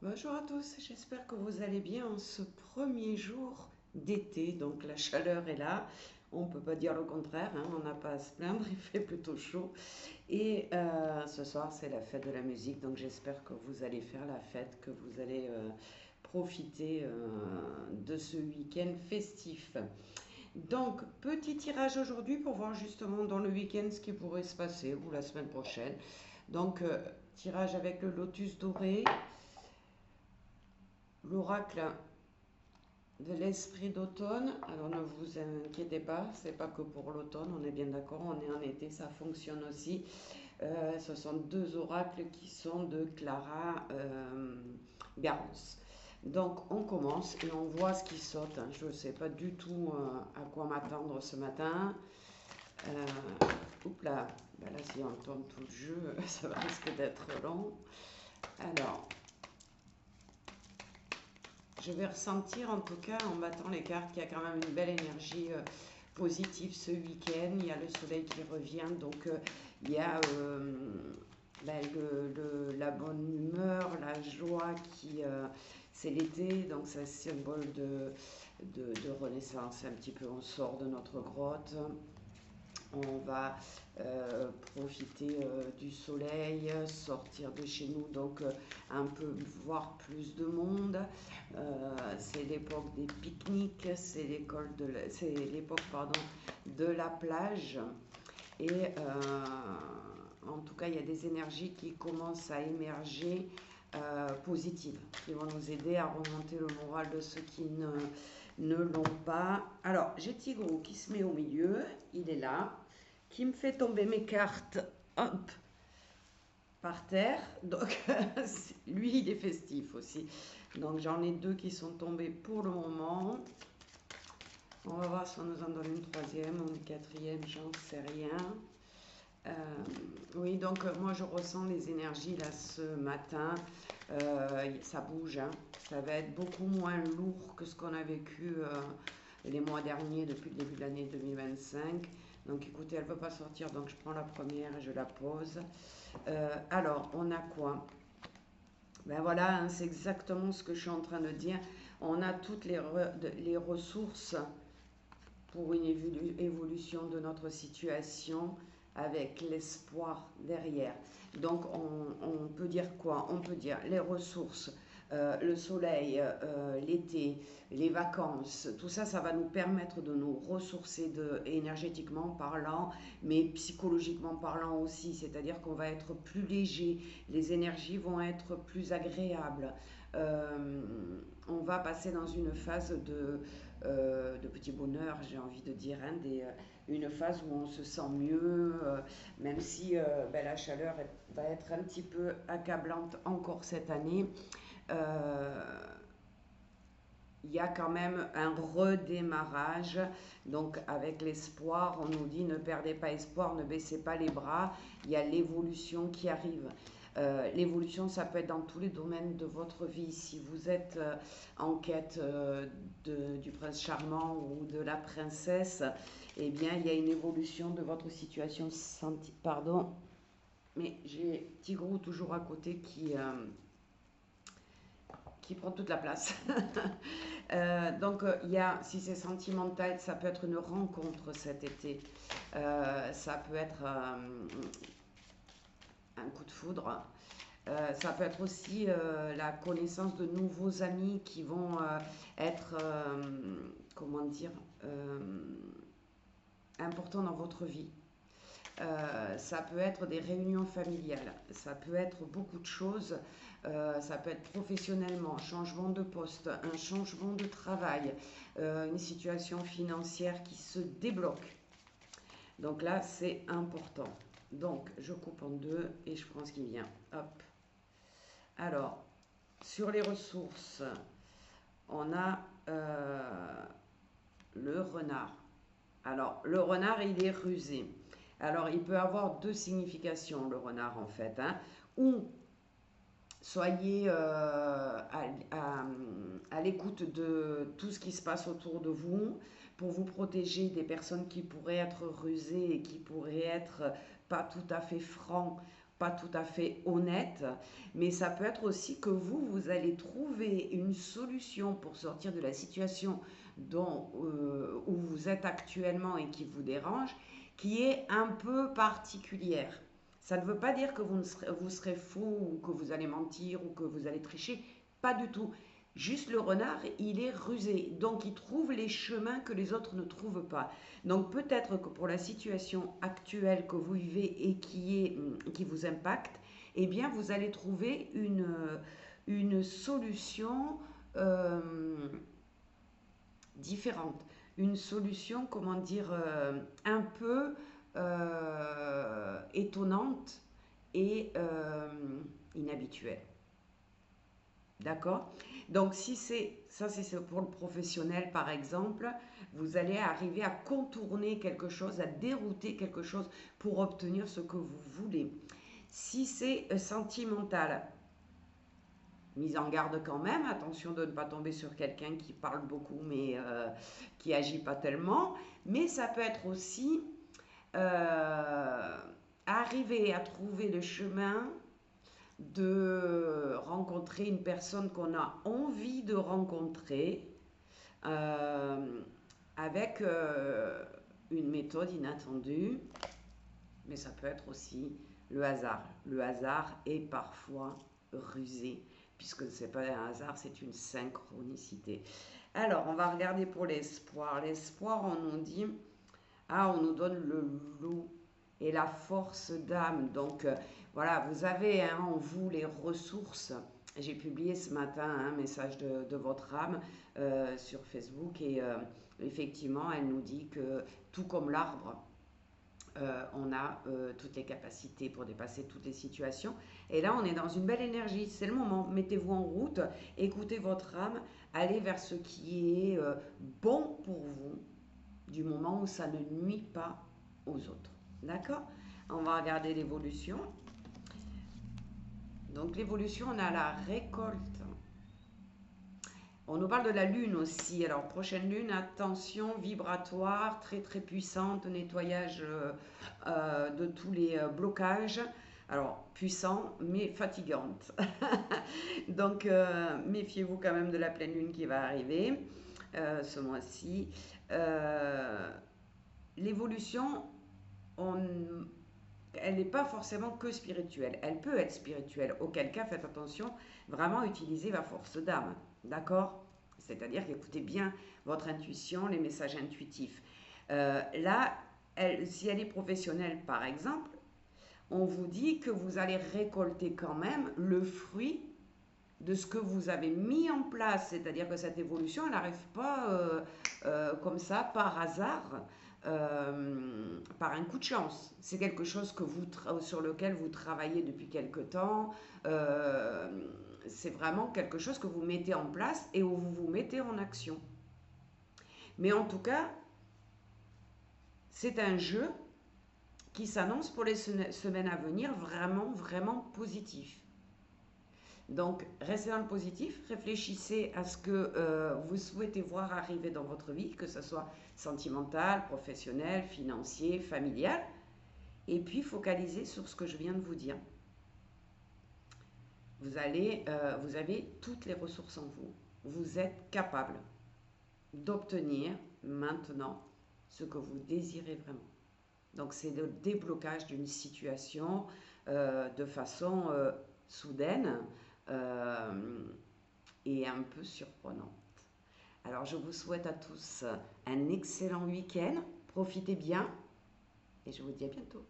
Bonjour à tous, j'espère que vous allez bien en ce premier jour d'été. Donc la chaleur est là, on ne peut pas dire le contraire, hein, on n'a pas à se plaindre, il fait plutôt chaud. Et ce soir c'est la fête de la musique, donc j'espère que vous allez faire la fête, que vous allez profiter de ce week-end festif. Donc petit tirage aujourd'hui pour voir justement dans le week-end ce qui pourrait se passer ou la semaine prochaine. Donc tirage avec le lotus doré, l'oracle de l'esprit d'automne. Alors ne vous inquiétez pas, c'est pas que pour l'automne, on est bien d'accord, on est en été, ça fonctionne aussi. Ce sont deux oracles qui sont de Clara Garance. Donc on commence et on voit ce qui saute, hein. Je ne sais pas du tout à quoi m'attendre ce matin. Oups là, ben là si on tourne tout le jeu, ça va risque d'être long. Alors, je vais ressentir en tout cas en battant les cartes qu'il y a quand même une belle énergie positive ce week-end. Il y a le soleil qui revient, donc il y a ben, la bonne humeur, la joie qui... c'est l'été, donc c'est un symbole de renaissance un petit peu. On sort de notre grotte, on va profiter du soleil, sortir de chez nous, donc un peu voir plus de monde. C'est l'époque des pique-niques, c'est l'époque pardon de la plage et en tout cas il y a des énergies qui commencent à émerger positives, qui vont nous aider à remonter le moral de ceux qui ne l'ont pas. Alors j'ai Tigrou qui se met au milieu, il est là, qui me fait tomber mes cartes, hop, par terre. Donc, lui, il est festif aussi. Donc, j'en ai deux qui sont tombés pour le moment. On va voir si on nous en donne une troisième ou une quatrième, j'en sais rien. Euh, oui, donc moi je ressens les énergies là ce matin. Ça bouge, hein. Ça va être beaucoup moins lourd que ce qu'on a vécu les mois derniers depuis le début de l'année 2025. Donc écoutez, elle ne veut pas sortir, donc je prends la première et je la pose. Alors, on a quoi? Ben voilà, hein, c'est exactement ce que je suis en train de dire. On a toutes les ressources pour une évolution de notre situation avec l'espoir derrière. Donc on peut dire quoi? On peut dire les ressources, le soleil, l'été, les vacances, tout ça, ça va nous permettre de nous ressourcer énergétiquement parlant, mais psychologiquement parlant aussi, c'est-à-dire qu'on va être plus léger, les énergies vont être plus agréables. Euh, on va passer dans une phase de petit bonheur, j'ai envie de dire, hein, une phase où on se sent mieux, même si ben, la chaleur va être un petit peu accablante encore cette année. Euh, il y a quand même un redémarrage. Donc avec l'espoir, on nous dit ne perdez pas espoir, ne baissez pas les bras. Il y a l'évolution qui arrive. L'évolution, ça peut être dans tous les domaines de votre vie. Si vous êtes en quête du prince charmant ou de la princesse, eh bien, il y a une évolution de votre situation. Pardon, mais j'ai Tigrou toujours à côté qui prend toute la place. Donc, il y a, si c'est sentimental, ça peut être une rencontre cet été. Ça peut être un coup de foudre. Ça peut être aussi la connaissance de nouveaux amis qui vont être, comment dire, importants dans votre vie. Ça peut être des réunions familiales, ça peut être beaucoup de choses, ça peut être professionnellement, changement de poste, un changement de travail, une situation financière qui se débloque. Donc là, c'est important. Donc, je coupe en deux et je prends ce qui vient. Hop. Alors, sur les ressources, on a le renard. Alors, le renard, il est rusé. Alors, il peut avoir deux significations, le renard, en fait, hein. Ou soyez à l'écoute de tout ce qui se passe autour de vous pour vous protéger des personnes qui pourraient être rusées et qui pourraient être pas tout à fait francs pas tout à fait honnête, mais ça peut être aussi que vous allez trouver une solution pour sortir de la situation où vous êtes actuellement et qui vous dérange, qui est un peu particulière. Ça ne veut pas dire que vous serez faux ou que vous allez mentir ou que vous allez tricher, pas du tout. Juste le renard, il est rusé, donc il trouve les chemins que les autres ne trouvent pas. Donc peut-être que pour la situation actuelle que vous vivez et qui vous impacte, eh bien vous allez trouver une solution euh, différente. Une solution, comment dire, un peu étonnante et inhabituelle. D'accord? Donc, si c'est pour le professionnel, par exemple, vous allez arriver à contourner quelque chose, à dérouter quelque chose pour obtenir ce que vous voulez. Si c'est sentimental, mise en garde quand même, attention de ne pas tomber sur quelqu'un qui parle beaucoup mais qui agit pas tellement. Mais ça peut être aussi euh, arriver à trouver le chemin de rencontrer une personne qu'on a envie de rencontrer euh, avec une méthode inattendue, mais ça peut être aussi le hasard. Le hasard est parfois rusé, puisque ce n'est pas un hasard, c'est une synchronicité. Alors, on va regarder pour l'espoir. L'espoir, on nous dit, on nous donne le loup et la force d'âme. Donc, voilà, vous avez en vous les ressources. J'ai publié ce matin un message de votre âme sur Facebook et effectivement, elle nous dit que tout comme l'arbre, on a toutes les capacités pour dépasser toutes les situations. Et là, on est dans une belle énergie. C'est le moment. Mettez-vous en route, écoutez votre âme, allez vers ce qui est bon pour vous, du moment où ça ne nuit pas aux autres. D'accord? On va regarder l'évolution. Donc l'évolution, on a la récolte. On nous parle de la lune aussi. Alors prochaine lune, attention, vibratoire, très très puissante, nettoyage de tous les blocages. Alors puissant mais fatigante. Donc méfiez-vous quand même de la pleine lune qui va arriver ce mois-ci. L'évolution, elle n'est pas forcément que spirituelle. Elle peut être spirituelle. Auquel cas, faites attention, vraiment utilisez la force d'âme. D'accord? C'est-à-dire qu'écoutez bien votre intuition, les messages intuitifs. Là, si elle est professionnelle, par exemple, on vous dit que vous allez récolter quand même le fruit de ce que vous avez mis en place. C'est-à-dire que cette évolution, elle n'arrive pas comme ça, par hasard. Par un coup de chance. C'est quelque chose sur lequel vous travaillez depuis quelque temps. C'est vraiment quelque chose que vous mettez en place et où vous vous mettez en action. Mais en tout cas, c'est un jeu qui s'annonce pour les semaines à venir vraiment, vraiment positif. Donc, restez dans le positif, réfléchissez à ce que vous souhaitez voir arriver dans votre vie, que ce soit sentimental, professionnel, financier, familial, et puis focalisez sur ce que je viens de vous dire. Vous avez toutes les ressources en vous. Vous êtes capable d'obtenir maintenant ce que vous désirez vraiment. Donc, c'est le déblocage d'une situation de façon soudaine et un peu surprenante. Alors, je vous souhaite à tous un excellent week-end. Profitez bien et je vous dis à bientôt.